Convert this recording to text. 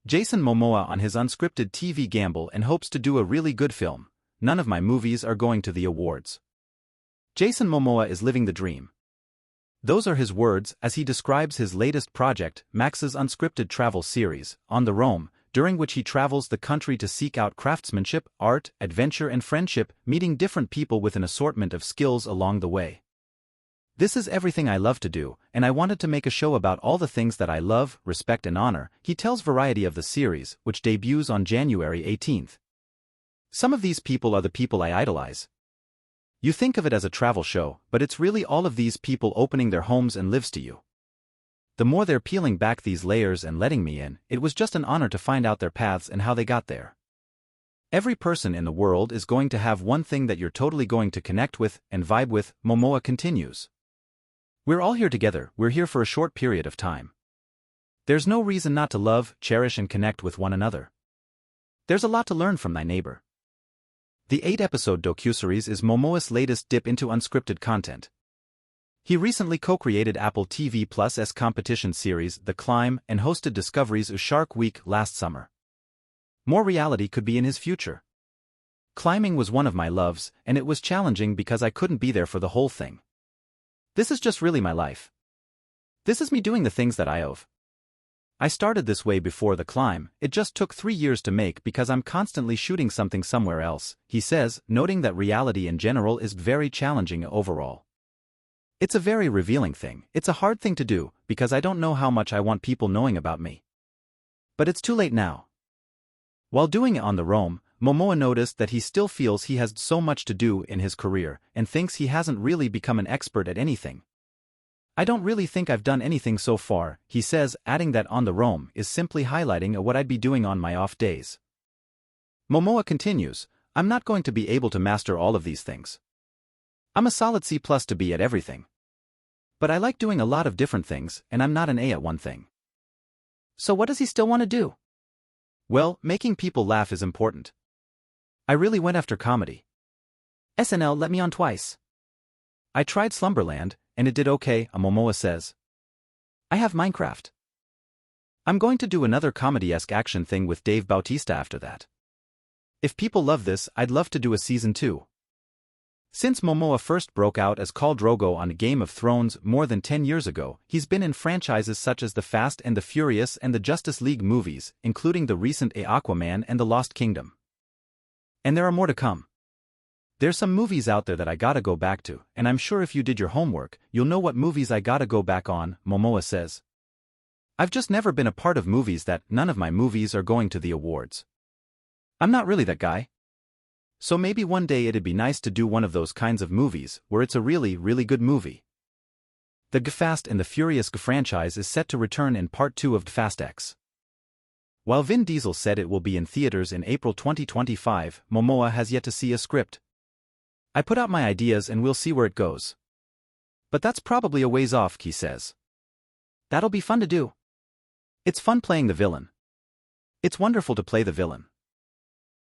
Jason Momoa on his unscripted TV gamble and hopes to do a really good film. None of my movies are going to the awards. Jason Momoa is living the dream. Those are his words as he describes his latest project, Max's unscripted travel series, On the Roam, during which he travels the country to seek out craftsmanship, art, adventure and friendship, meeting different people with an assortment of skills along the way. This is everything I love to do, and I wanted to make a show about all the things that I love, respect and honor, he tells Variety of the series, which debuts on January 18th. Some of these people are the people I idolize. You think of it as a travel show, but it's really all of these people opening their homes and lives to you. The more they're peeling back these layers and letting me in, it was just an honor to find out their paths and how they got there. Every person in the world is going to have one thing that you're totally going to connect with and vibe with, Momoa continues. We're all here together, we're here for a short period of time. There's no reason not to love, cherish and connect with one another. There's a lot to learn from thy neighbor. The 8-episode docuseries is Momoa's latest dip into unscripted content. He recently co-created Apple TV+'s competition series The Climb and hosted Discovery's Shark Week last summer. More reality could be in his future. Climbing was one of my loves, and it was challenging because I couldn't be there for the whole thing. This is just really my life. This is me doing the things that I love. I started this way before The Climb, it just took 3 years to make because I'm constantly shooting something somewhere else, he says, noting that reality in general is very challenging overall. It's a very revealing thing, it's a hard thing to do, because I don't know how much I want people knowing about me. But it's too late now. While doing it on the Roam, Momoa noticed that he still feels he has so much to do in his career, and thinks he hasn't really become an expert at anything. I don't really think I've done anything so far, he says, adding that On the Roam is simply highlighting what I'd be doing on my off days. Momoa continues, I'm not going to be able to master all of these things. I'm a solid C+ to be at everything. But I like doing a lot of different things, and I'm not an A at one thing. So what does he still want to do? Well, making people laugh is important. I really went after comedy. SNL let me on twice. I tried Slumberland, and it did okay, Momoa says. I have Minecraft. I'm going to do another comedy-esque action thing with Dave Bautista after that. If people love this, I'd love to do a season 2. Since Momoa first broke out as Khal Drogo on Game of Thrones more than 10 years ago, he's been in franchises such as The Fast and the Furious and the Justice League movies, including the recent Aquaman and The Lost Kingdom. And there are more to come. There's some movies out there that I gotta go back to, and I'm sure if you did your homework, you'll know what movies I gotta go back on, Momoa says. I've just never been a part of movies that none of my movies are going to the awards. I'm not really that guy. So maybe one day it'd be nice to do one of those kinds of movies, where it's a really, really good movie. The Fast and the Furious franchise is set to return in Part 2 of Fast X. While Vin Diesel said it will be in theaters in April 2025, Momoa has yet to see a script. I put out my ideas and we'll see where it goes. But that's probably a ways off, he says. That'll be fun to do. It's fun playing the villain. It's wonderful to play the villain.